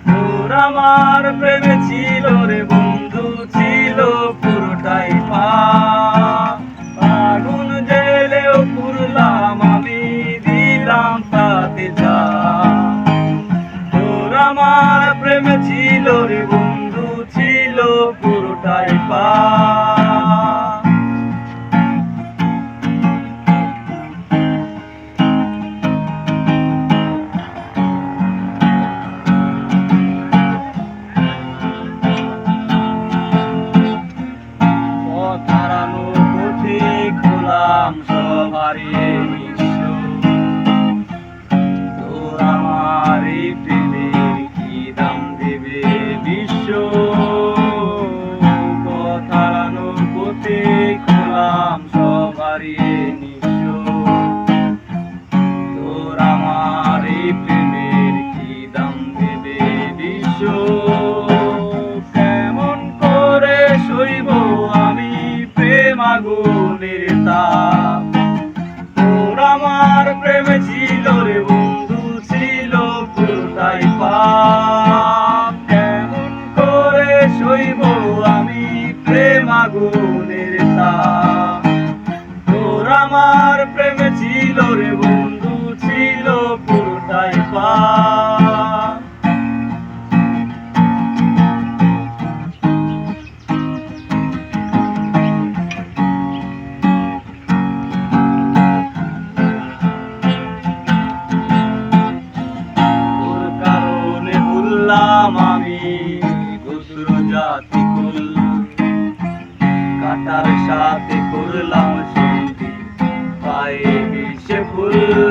তোর আমার প্রেমে ছিল রে বন্ধু, ছিল পুরোটাই আগুন জেলেও পুরলাম আমি, দিলাম তাতে যা। তোর আমার প্রেমে ছিল রে বন্ধু, ছিল পুরোটাই হারানোর পথে খোলাম সব হারিয়ে বিশ্ব। তোর আমার এই প্রেমের কি দাম দেবে বিশ্ব? পথ হারানোর পথে খোলাম সব হারিয়ে নিঃস্ব। তোর আমার এই প্রেমের কি দাম দেবে বিশ্ব? কেমন করে সইব আমি প্রেম আগুনের তাপ? তোর আমার প্রেমে ছিল রে বন্ধু, ছিল পুরোটাই পাপ। কেমন করে সইব আমি প্রেম আগুনের তাপ? তোর আমার প্রেমে ছিল রে বন্ধু, ছিল পুরোটাই পাপ। আমি গোত্র জাতি কুল, কাটার সাথে করলাম সন্ধি, পায়ে মিশে ফুল।